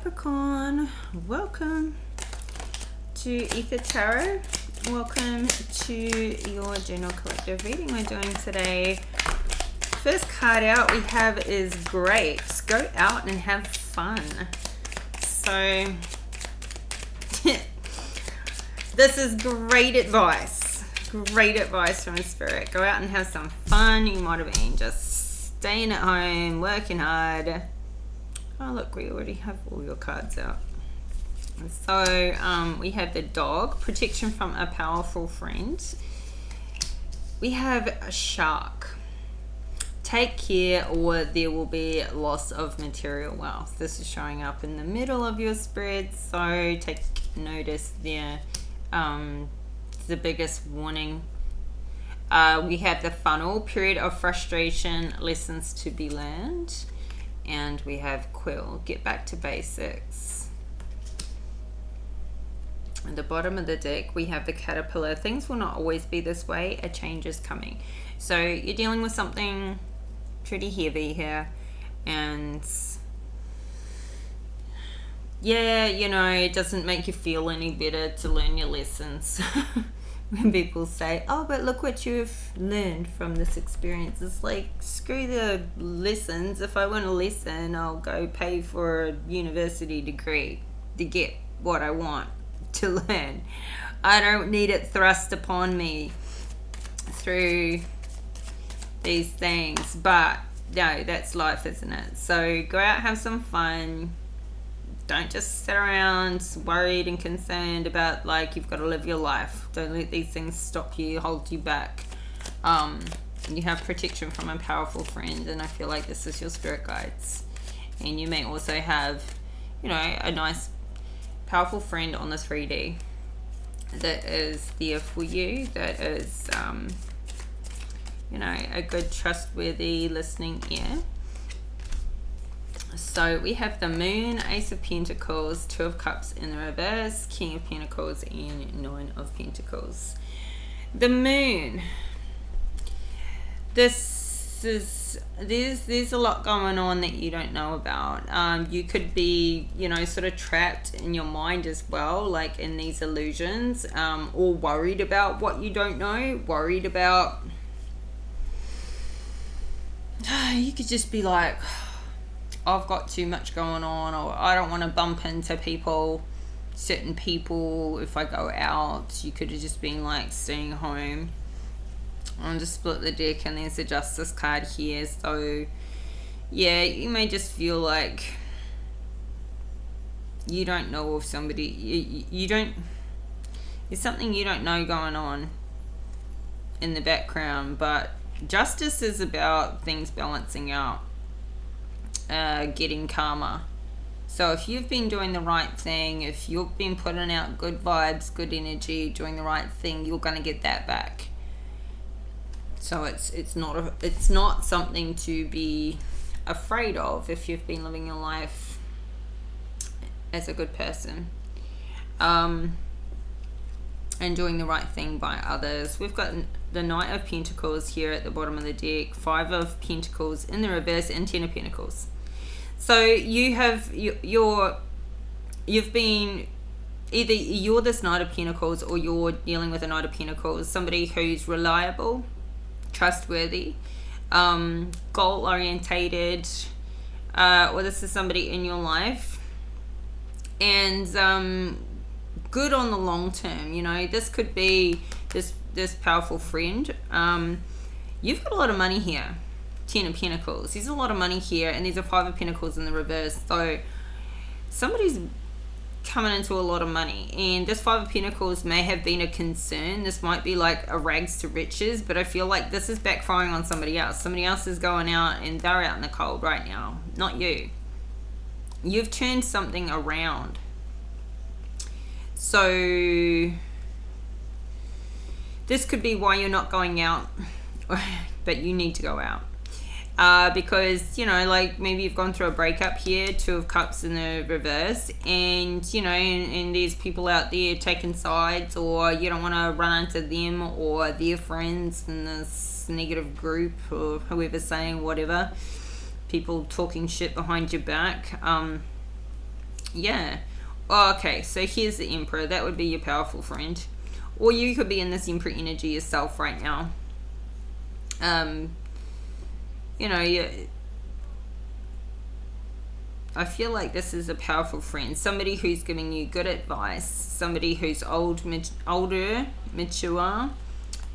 Capricorn, welcome to Ether Tarot. Welcome to your general collective reading we're doing today. First card out we have is grapes. Go out and have fun. So this is great advice. Great advice from Spirit. Go out and have some fun. You might have been just staying at home, working hard. Oh look, we already have all your cards out. So we have the dog, protection from a powerful friend. We have a shark. Take care or there will be loss of material wealth. This is showing up in the middle of your spread, so take notice there. The biggest warning. We have the funnel, period of frustration, lessons to be learned. And we have quill, get back to basics. At the bottom of the deck we have the caterpillar. Things will not always be this way, a change is coming. So you're dealing with something pretty heavy here, and yeah, you know, it doesn't make you feel any better to learn your lessons. When people say, oh, but look what you've learned from this experience. It's like, screw the lessons. If I want a lesson, I'll go pay for a university degree to get what I want to learn. I don't need it thrust upon me through these things. But no, that's life, isn't it? So go out, have some fun. Don't just sit around worried and concerned about like you've got to live your life. Don't let these things stop you, hold you back. You have protection from a powerful friend, and I feel like this is your spirit guides. And you may also have, you know, a nice powerful friend on the 3D that is there for you, that is you know, a good trustworthy listening ear. So we have the moon, ace of pentacles, 2 of cups in the reverse, king of pentacles, and 9 of pentacles. The moon, this is, there's a lot going on that you don't know about. You could be, you know, sort of trapped in your mind as well, like in these illusions, or worried about what you don't know, worried about, you could just be like, I've got too much going on, or I don't want to bump into people, certain people if I go out. You could have just been like staying home. I'll just split the deck, and there's a justice card here. So yeah, you may just feel like you don't know if somebody, you don't, there's something you don't know going on in the background. But justice is about things balancing out. Getting karma. So if you've been doing the right thing, if you've been putting out good vibes, good energy, doing the right thing, you're going to get that back. So it's not something to be afraid of if you've been living your life as a good person, and doing the right thing by others. We've got the Knight of Pentacles here at the bottom of the deck, 5 of Pentacles in the reverse, and 10 of Pentacles. So you have, you've been, either you're this Knight of Pentacles, or you're dealing with a Knight of Pentacles, somebody who's reliable, trustworthy, goal orientated, or this is somebody in your life, and good on the long term. You know, this could be this powerful friend. You've got a lot of money here. 10 of Pentacles. There's a lot of money here, and there's a 5 of Pentacles in the reverse. So somebody's coming into a lot of money, and this 5 of Pentacles may have been a concern. This might be like a rags to riches, but I feel like this is backfiring on somebody else. Somebody else is going out, and they're out in the cold right now, not you. You've turned something around. So this could be why you're not going out, but you need to go out. Because, you know, like maybe you've gone through a breakup here, 2 of cups in the reverse, and, you know, and there's people out there taking sides, or you don't want to run into them or their friends in this negative group, or whoever's saying whatever, people talking shit behind your back. Yeah. Oh, okay, so here's the Emperor. That would be your powerful friend. Or you could be in this Emperor energy yourself right now. You know, I feel like this is a powerful friend. Somebody who's giving you good advice. Somebody who's older, mature.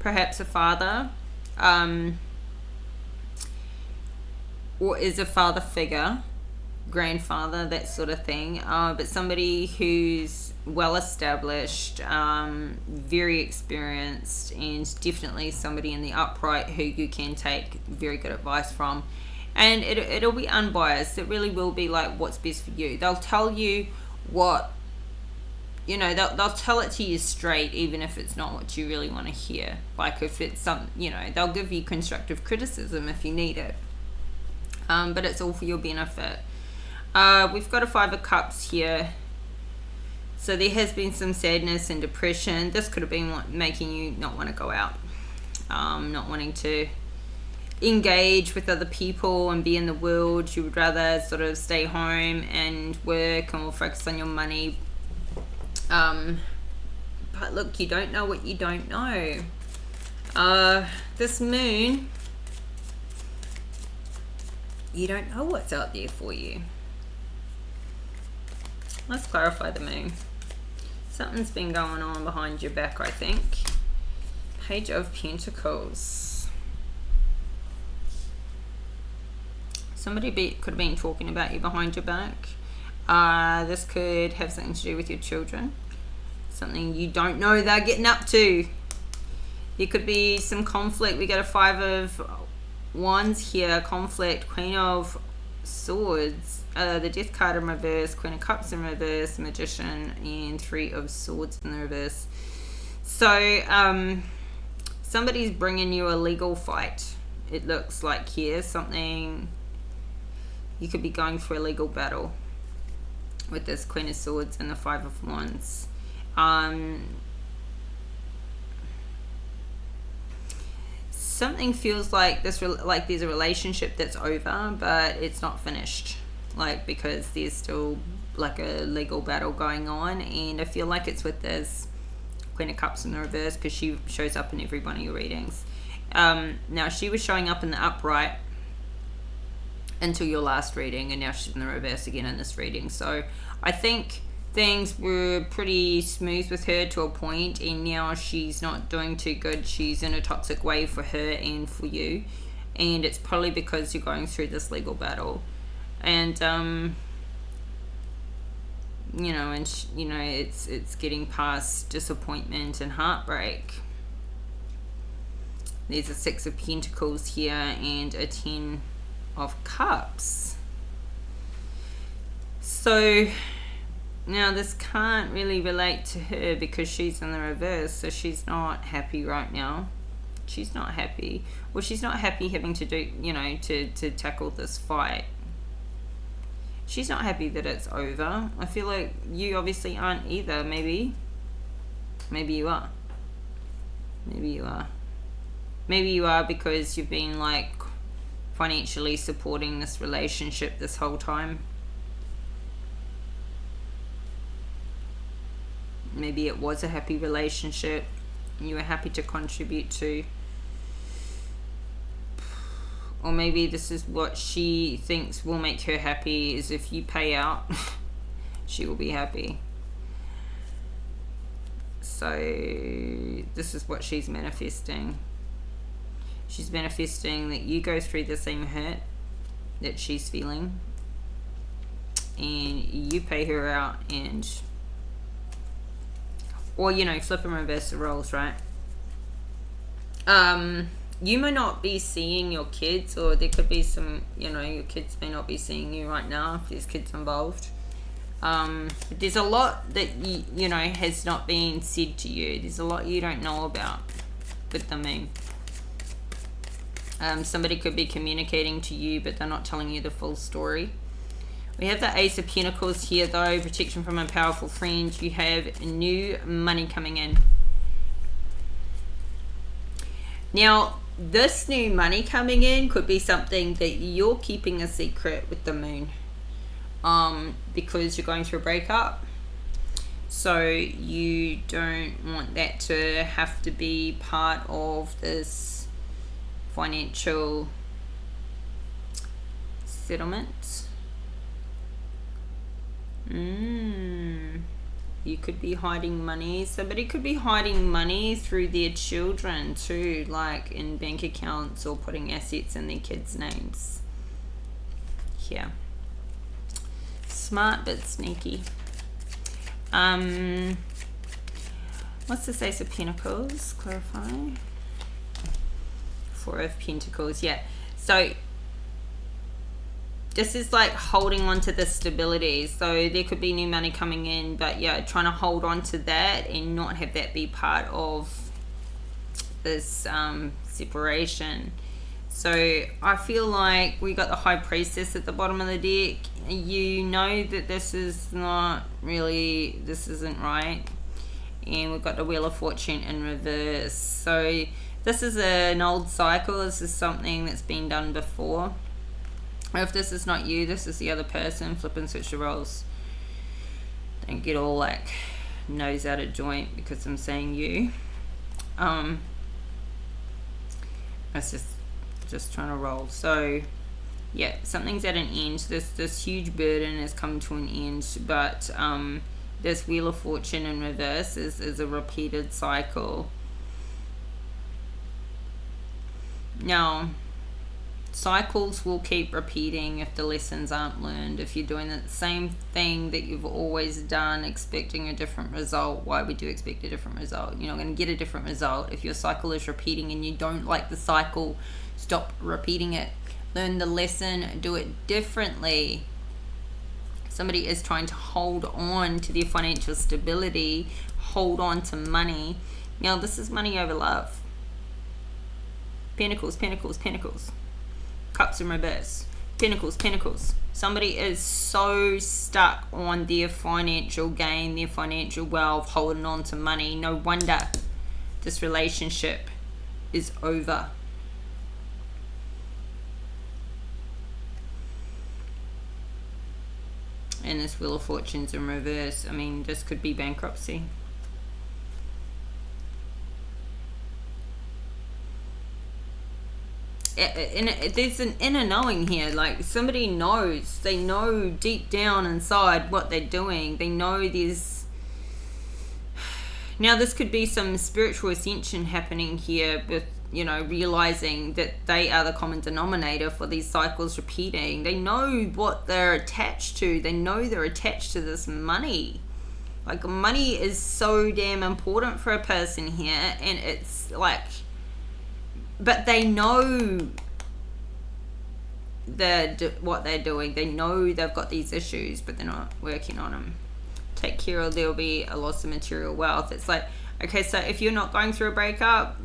Perhaps a father. Or is a father figure. Grandfather, that sort of thing. But somebody who's well established, very experienced, and definitely somebody in the upright who you can take very good advice from. And it'll be unbiased. It really will be like what's best for you. They'll tell you what, they'll tell it to you straight, even if it's not what you really want to hear. Like if it's they'll give you constructive criticism if you need it. But it's all for your benefit. We've got a 5 of Cups here. So there has been some sadness and depression. This could have been making you not want to go out. Not wanting to engage with other people and be in the world. You would rather sort of stay home and work and focus on your money. But look, you don't know what you don't know. This moon, you don't know what's out there for you. Let's clarify the moon. Something's been going on behind your back, I think. Page of Pentacles. Somebody could have been talking about you behind your back. This could have something to do with your children. Something you don't know they're getting up to. There could be some conflict. We got a 5 of Wands here. Conflict. Queen of Swords. The Death card in reverse. Queen of Cups in reverse. Magician. And 3 of Swords in the reverse. So, somebody's bringing you a legal fight. It looks like here. Something... You could be going for a legal battle with this Queen of Swords and the 5 of Wands. Something feels like there's a relationship that's over, but it's not finished. Like, because there's still like a legal battle going on, and I feel like it's with this Queen of Cups in the reverse because she shows up in every one of your readings. Now she was showing up in the upright until your last reading, and now she's in the reverse again in this reading. So I think things were pretty smooth with her to a point, and now she's not doing too good. She's in a toxic way for her and for you, and it's probably because you're going through this legal battle. And it's getting past disappointment and heartbreak. There's a 6 of Pentacles here and a 10 of Cups. So now this can't really relate to her because she's in the reverse, so she's not happy right now. She's not happy. Well, she's not happy having to do, to tackle this fight. She's not happy that it's over. I feel like you obviously aren't either. Maybe you are. Maybe you are because you've been like financially supporting this relationship this whole time. Maybe it was a happy relationship you were happy to contribute to. Or maybe this is what she thinks will make her happy, is if you pay out, she will be happy. So this is what she's manifesting. She's manifesting that you go through the same hurt that she's feeling, and you pay her out, and or flip and reverse the roles, right? You may not be seeing your kids, or there could be some, your kids may not be seeing you right now if there's kids involved. But there's a lot that has not been said to you. There's a lot you don't know about with the moon. Somebody could be communicating to you, but they're not telling you the full story. We have the Ace of Pentacles here, though. Protection from a powerful friend. You have new money coming in. Now, this new money coming in could be something that you're keeping a secret with the moon. because you're going through a breakup. So you don't want that to have to be part of this financial settlement. You could be hiding money. Somebody could be hiding money through their children too, like in bank accounts or putting assets in their kids' names. Yeah. Smart but sneaky. What's this Ace of Pentacles? Clarify. Four of Pentacles. Yeah. So this is like holding on to the stability. So there could be new money coming in, but yeah, trying to hold on to that and not have that be part of this separation. So I feel like we got the High Priestess at the bottom of the deck. You know that this is not really, this isn't right. And we've got the Wheel of Fortune in reverse. So this is an old cycle. This is something that's been done before. Or if this is not you, this is the other person. Flip and switch the roles. Don't get all like nose out of joint because I'm saying you. That's just trying to roll. So yeah, something's at an end. This huge burden has come to an end, but this Wheel of Fortune in reverse is a repeated cycle. Now, cycles will keep repeating if the lessons aren't learned. If you're doing the same thing that you've always done, expecting a different result, why would you expect a different result? You're not going to get a different result. If your cycle is repeating and you don't like the cycle, stop repeating it. Learn the lesson, do it differently. Somebody is trying to hold on to their financial stability, hold on to money. Now, this is money over love. Pentacles, Pentacles, Pentacles. Cups in reverse. Pentacles, Pentacles. Somebody is so stuck on their financial gain, their financial wealth, holding on to money. No wonder this relationship is over. And this Wheel of Fortune's in reverse. I mean, this could be bankruptcy. And there's an inner knowing here. Like, somebody knows. They know deep down inside what they're doing. They know there's... Now, this could be some spiritual ascension happening here with, you know, realizing that they are the common denominator for these cycles repeating. They know what they're attached to. They know they're attached to this money. Like, money is so damn important for a person here. And it's like... But they know what they're doing. They know they've got these issues, but they're not working on them. Take care or there'll be a loss of material wealth. It's like, okay, so if you're not going through a breakup,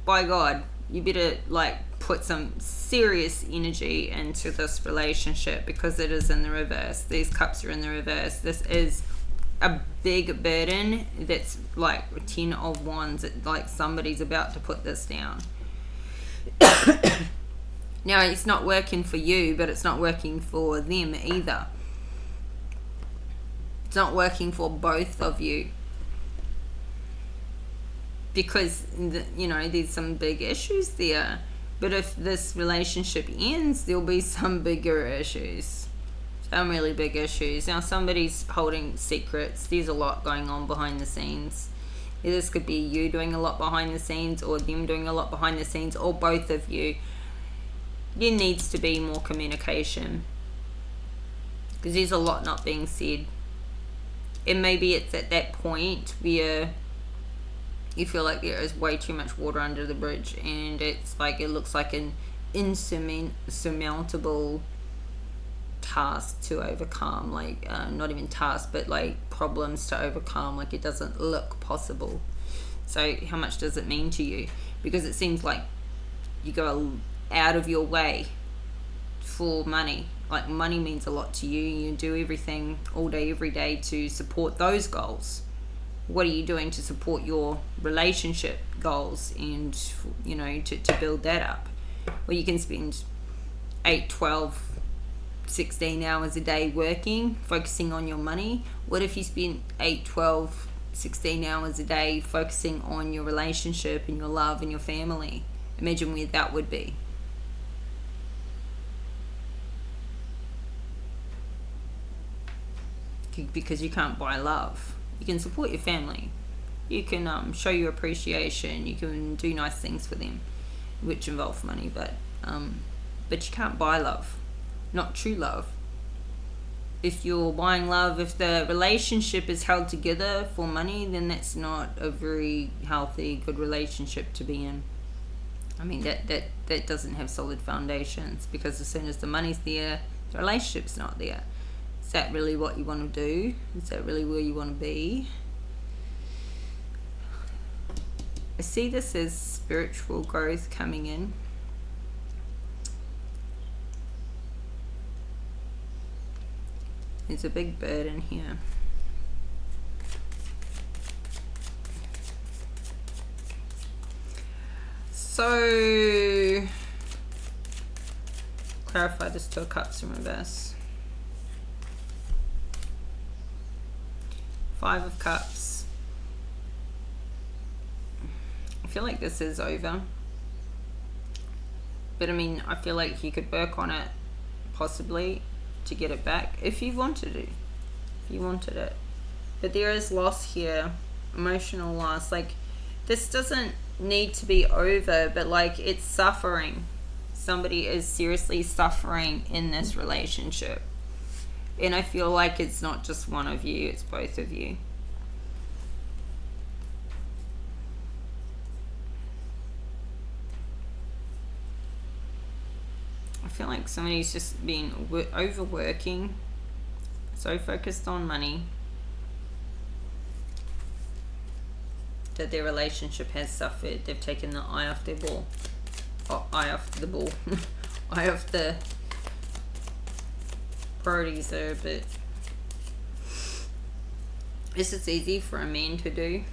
by God, you better like put some serious energy into this relationship because it is in the reverse. These cups are in the reverse. This is a big burden that's like 10 of wands. Like somebody's about to put this down. Now, it's not working for you, but it's not working for them either. It's not working for both of you because, you know, there's some big issues there. But if this relationship ends, there'll be some bigger issues. Some really big issues. Now, somebody's holding secrets. There's a lot going on behind the scenes. This could be you doing a lot behind the scenes or them doing a lot behind the scenes or both of you. There needs to be more communication because there's a lot not being said. And maybe it's at that point where you feel like there is way too much water under the bridge and it's like it looks like an insurmountable task to overcome, like not even task but like problems to overcome, like it doesn't look possible. So how much does it mean to you? Because it seems like you go out of your way for money. Like money means a lot to you. You do everything all day every day to support those goals. What are you doing to support your relationship goals and, you know, to build that up? Well, you can spend 8, 12 16 hours a day working, focusing on your money? What if you spent 8, 12, 16 hours a day focusing on your relationship and your love and your family? Imagine where that would be. Because you can't buy love. You can support your family. You can show your appreciation. You can do nice things for them, which involve money, but you can't buy love. Not true love. If you're buying love, if the relationship is held together for money, then that's not a very healthy, good relationship to be in. I mean, that doesn't have solid foundations, because as soon as the money's there, the relationship's not there. Is that really what you want to do? Is that really where you want to be? I see this as spiritual growth coming in. There's a big bird in here. So, clarify this Two of Cups in reverse. 5 of Cups. I feel like this is over. But I mean, I feel like you could work on it, possibly, to get it back if you wanted to. If you wanted it. But there is loss here. Emotional loss. Like, this doesn't need to be over, but like, it's suffering. Somebody is seriously suffering in this relationship. And I feel like it's not just one of you, it's both of you. I feel like somebody's just been overworking, so focused on money, that their relationship has suffered. They've taken the eye off their ball. Oh, eye off the ball. Eye off the priorities are a bit. This is easy for a man to do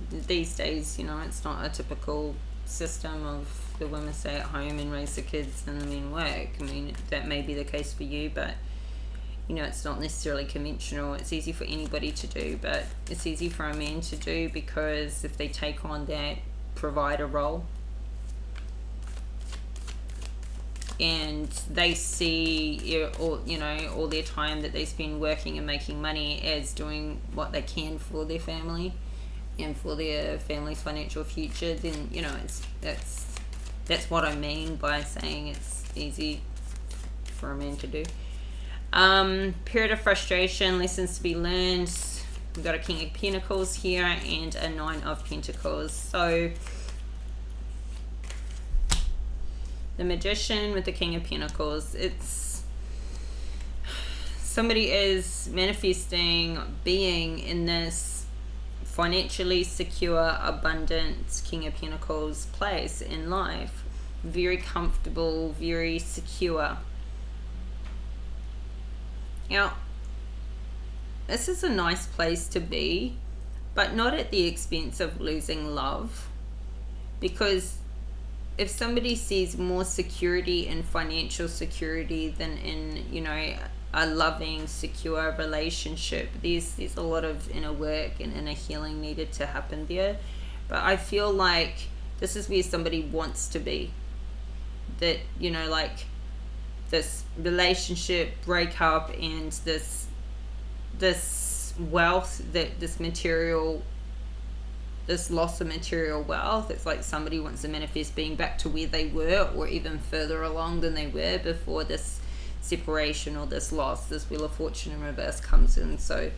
these days. You know, it's not a typical system of the women stay at home and raise the kids and the men work. I mean, that may be the case for you, but you know, it's not necessarily conventional. It's easy for anybody to do, but it's easy for a man to do because if they take on that provider role, and they see all their time that they spend working and making money as doing what they can for their family and for their family's financial future, then you know, that's what I mean by saying it's easy for a man to do. Period of frustration, lessons to be learned. We've got a King of Pentacles here and a 9 of Pentacles. So the Magician with the King of Pentacles, it's somebody is manifesting being in this financially secure, abundant King of Pentacles place in life. Very comfortable, very secure. Now, this is a nice place to be, but not at the expense of losing love. Because if somebody sees more security in financial security than in, you know, a loving, secure relationship, there's a lot of inner work and inner healing needed to happen there. But I feel like this is where somebody wants to be. That, you know, like this relationship breakup and this wealth, that this loss of material wealth, it's like somebody wants to manifest being back to where they were or even further along than they were before this separation or this loss. This Wheel of Fortune in reverse comes in, so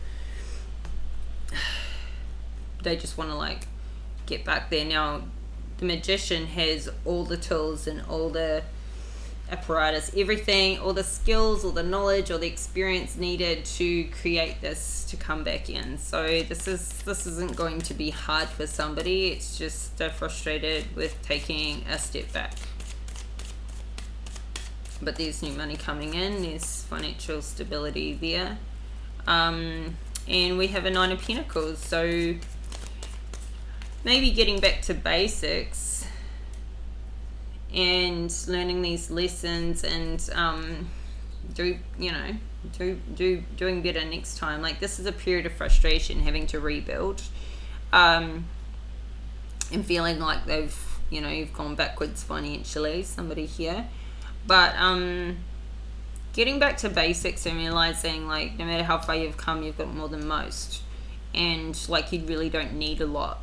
they just want to like get back there. Now the Magician has all the tools and all the apparatus, everything, all the skills, all the knowledge, all the experience needed to create this to come back in. So this isn't going to be hard for somebody. It's just they're frustrated with taking a step back. But there's new money coming in, there's financial stability there, and we have a 9 of Pentacles. So maybe getting back to basics and learning these lessons and doing better next time. Like, this is a period of frustration, having to rebuild, and feeling like you've gone backwards financially, somebody here. But getting back to basics and realizing, like, no matter how far you've come, you've got more than most, and like, you really don't need a lot.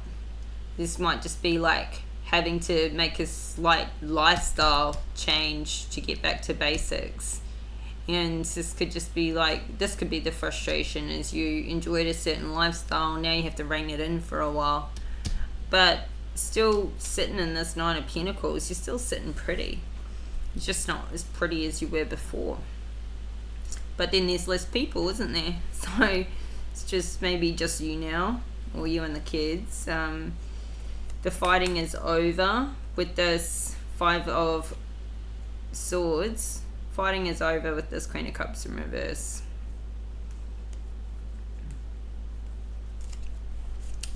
This might just be like having to make a slight lifestyle change to get back to basics. And this could just be like, this could be the frustration, is you enjoyed a certain lifestyle, now you have to rein it in for a while. But still sitting in this Nine of Pentacles, you're still sitting pretty. It's just not as pretty as you were before. But then there's less people, isn't there? So it's just maybe just you now, or you and the kids. The fighting is over with this Five of Swords. Fighting is over with this Queen of Cups in reverse.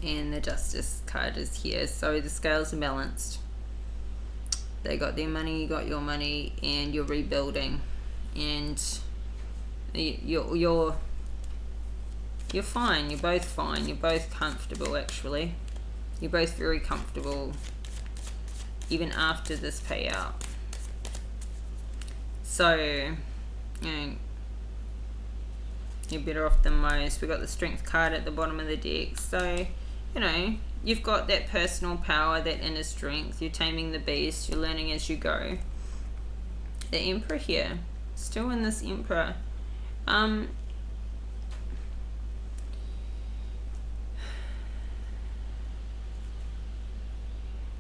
And the Justice card is here. So the scales are balanced. They got their money, you got your money, and you're rebuilding. And you're fine. You're both fine. You're both comfortable, actually. You're both very comfortable, even after this payout. So, you're better off than most. We got the Strength card at the bottom of the deck. So, you've got that personal power, that inner strength. You're taming the beast. You're learning as you go. The Emperor here. Still in this Emperor.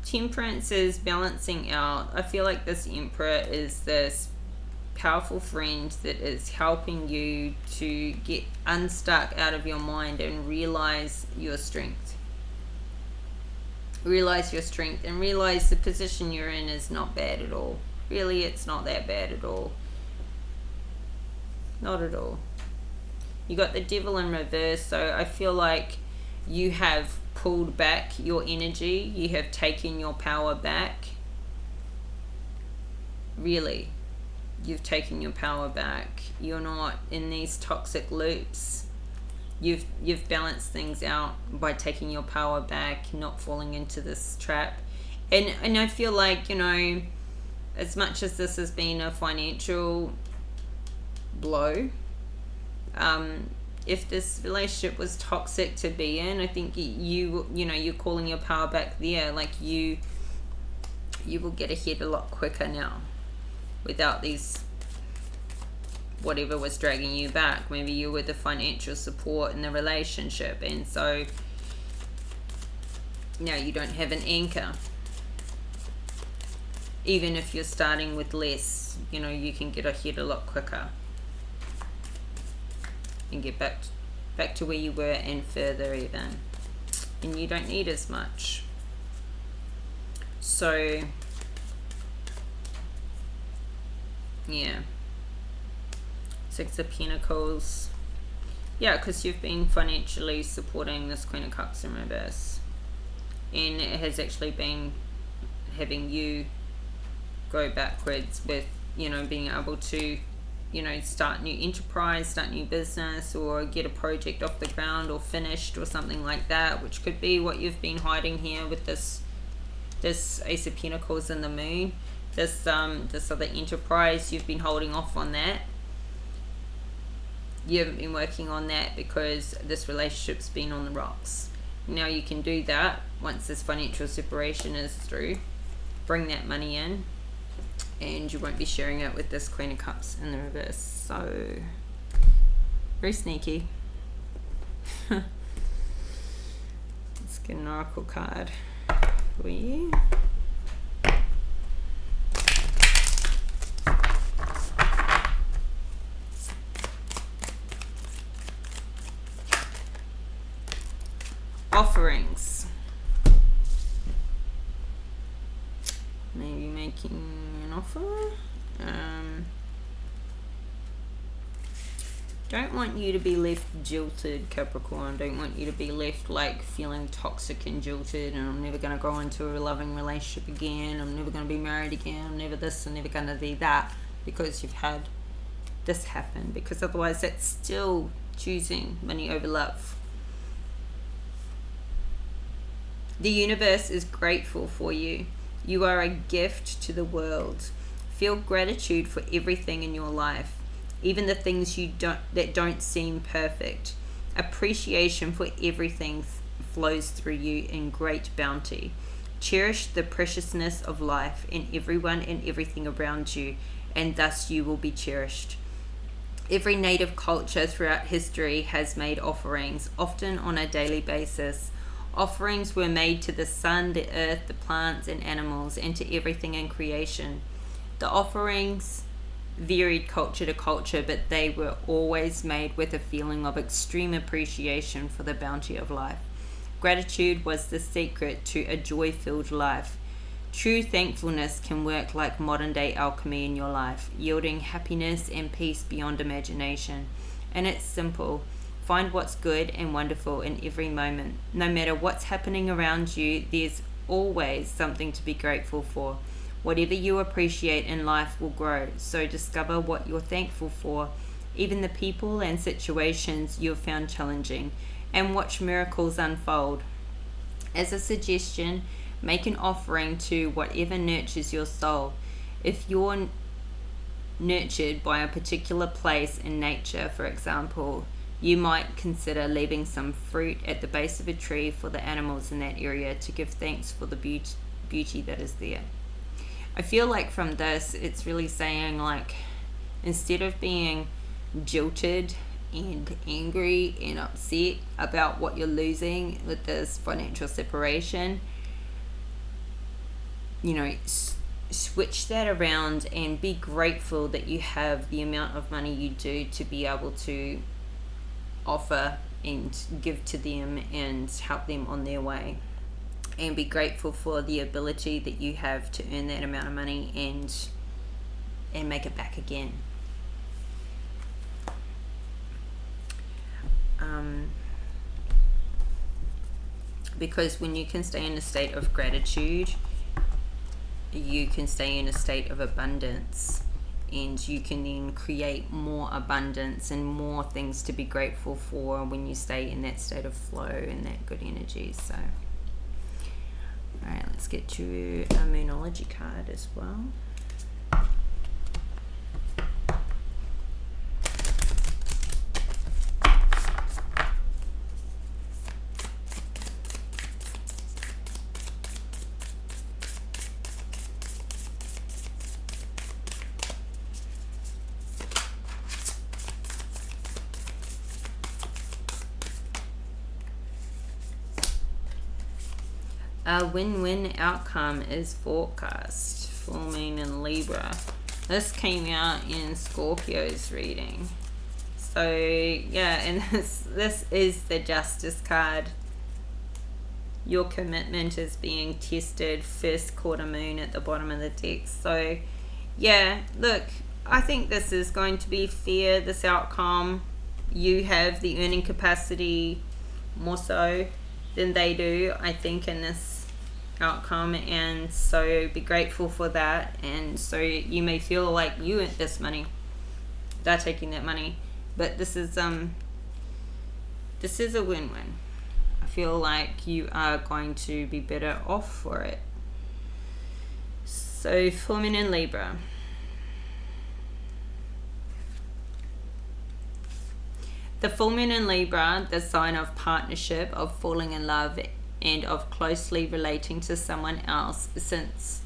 Temperance is balancing out. I feel like this Emperor is this powerful friend that is helping you to get unstuck out of your mind and realize your strength. Realize your strength and realize the position you're in is not bad at all. Really, it's not that bad at all. Not at all. You got the Devil in reverse, so I feel like you have pulled back your energy. You have taken your power back. Really, you've taken your power back. You're not in these toxic loops. You've balanced things out by taking your power back, not falling into this trap. And I feel like, as much as this has been a financial blow, if this relationship was toxic to be in, I think you're calling your power back there. Like, you will get ahead a lot quicker now without these, whatever was dragging you back. Maybe you were the financial support in the relationship, and so now you don't have an anchor. Even if you're starting with less, you can get ahead a lot quicker and get back to where you were and further even. And you don't need as much. So, yeah. Six of Pentacles. Yeah, because you've been financially supporting this Queen of Cups in reverse. And it has actually been having you go backwards with, being able to, start new enterprise, start new business, or get a project off the ground or finished or something like that, which could be what you've been hiding here with this Ace of Pentacles and the Moon. This other enterprise, you've been holding off on that. You haven't been working on that because this relationship's been on the rocks. Now you can do that once this financial separation is through. Bring that money in, and you won't be sharing it with this Queen of Cups in the reverse. So, very sneaky. Let's get an Oracle card for you. Offerings. Maybe making an offer. Don't want you to be left jilted, Capricorn. Don't want you to be left like feeling toxic and jilted, and I'm never going to go into a loving relationship again. I'm never going to be married again. I'm never this. I'm never going to be that, because you've had this happen, because otherwise that's still choosing money over love. The universe is grateful for you. You are a gift to the world. Feel gratitude for everything in your life, even the things that don't seem perfect. Appreciation for everything flows through you in great bounty. Cherish the preciousness of life in everyone and everything around you, and thus you will be cherished. Every native culture throughout history has made offerings, often on a daily basis. Offerings were made to the sun, the earth, the plants and animals, and to everything in creation. The offerings varied culture to culture, but they were always made with a feeling of extreme appreciation for the bounty of life. Gratitude was the secret to a joy-filled life. True thankfulness can work like modern-day alchemy in your life, yielding happiness and peace beyond imagination. And it's simple. Find what's good and wonderful in every moment. No matter what's happening around you, there's always something to be grateful for. Whatever you appreciate in life will grow, so discover what you're thankful for, even the people and situations you've found challenging, and watch miracles unfold. As a suggestion, make an offering to whatever nurtures your soul. If you're nurtured by a particular place in nature, for example, you might consider leaving some fruit at the base of a tree for the animals in that area to give thanks for the beauty that is there. I feel like from this, it's really saying, like, instead of being jilted and angry and upset about what you're losing with this financial separation, you know, switch that around and be grateful that you have the amount of money you do to be able to offer and give to them and help them on their way, and be grateful for the ability that you have to earn that amount of money and make it back again. Because when you can stay in a state of gratitude, you can stay in a state of abundance, and you can then create more abundance and more things to be grateful for when you stay in that state of flow and that good energy. So alright, let's get you a Moonology card as well. A win-win outcome is forecast. Full moon in Libra. This came out in Scorpio's reading. So yeah, and this is the Justice card. Your commitment is being tested. First quarter moon at the bottom of the deck. So yeah, look, I think this is going to be fair, this outcome. You have the earning capacity more so than they do, I think, in this outcome, and so be grateful for that. And so you may feel like you earned this money, they're taking that money, but this is a win-win. I feel like you are going to be better off for it. So full moon in Libra. The full moon in Libra, the sign of partnership, of falling in love, and of closely relating to someone else since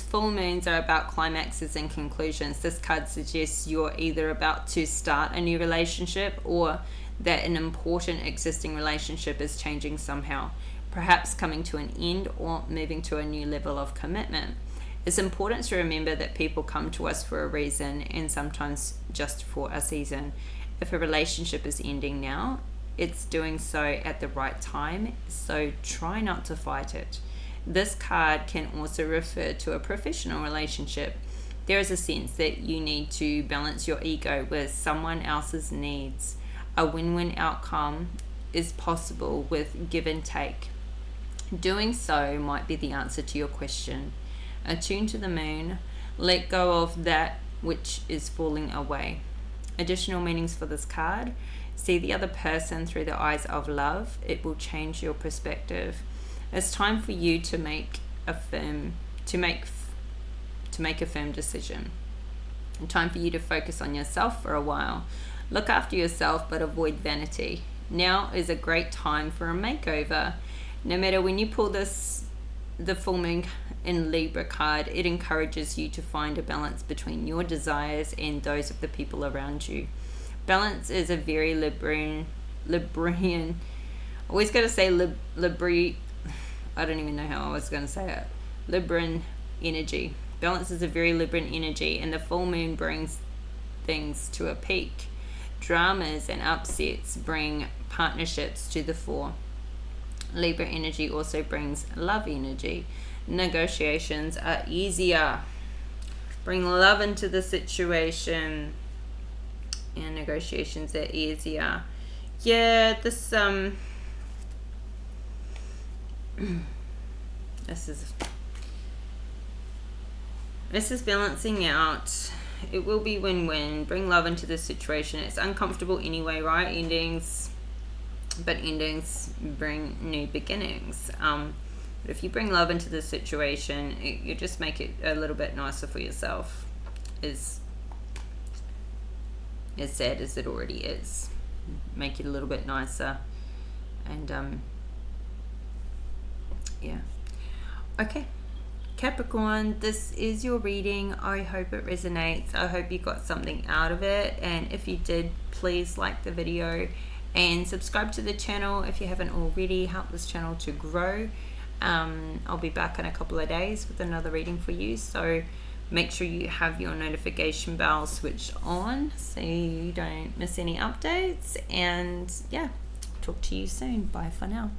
full moons are about climaxes and conclusions, this card suggests you're either about to start a new relationship or that an important existing relationship is changing somehow, perhaps coming to an end or moving to a new level of commitment. It's important to remember that people come to us for a reason, and sometimes just for a season. If a relationship is ending now, it's doing so at the right time, so try not to fight it. This card can also refer to a professional relationship. There is a sense that you need to balance your ego with someone else's needs. A win-win outcome is possible with give and take. Doing so might be the answer to your question. Attune to the moon, let go of that which is falling away. Additional meanings for this card: see the other person through the eyes of love. It will change your perspective. It's time for you to make a firm decision. And time for you to focus on yourself for a while. Look after yourself, but avoid vanity. Now is a great time for a makeover. No matter when you pull the full moon in Libra card, it encourages you to find a balance between your desires and those of the people around you. Balance is a very Librian, always got to say I don't even know how I was going to say it. Libran energy. Balance is a very Libran energy, and the full moon brings things to a peak. Dramas and upsets bring partnerships to the fore. Libra energy also brings love energy. Negotiations are easier. Bring love into the situation, and negotiations are easier. Yeah, this this is balancing out. It will be win-win. Bring love into the situation. It's uncomfortable anyway, right? But endings bring new beginnings. But if you bring love into the situation, you just make it a little bit nicer for yourself. As sad as it already is, make it a little bit nicer. And yeah. Okay, Capricorn, this is your reading. I hope it resonates. I hope you got something out of it, and if you did, please like the video and subscribe to the channel if you haven't already. Help this channel to grow. I'll be back in a couple of days with another reading for you, so make sure you have your notification bell switched on so you don't miss any updates. And yeah, talk to you soon. Bye for now.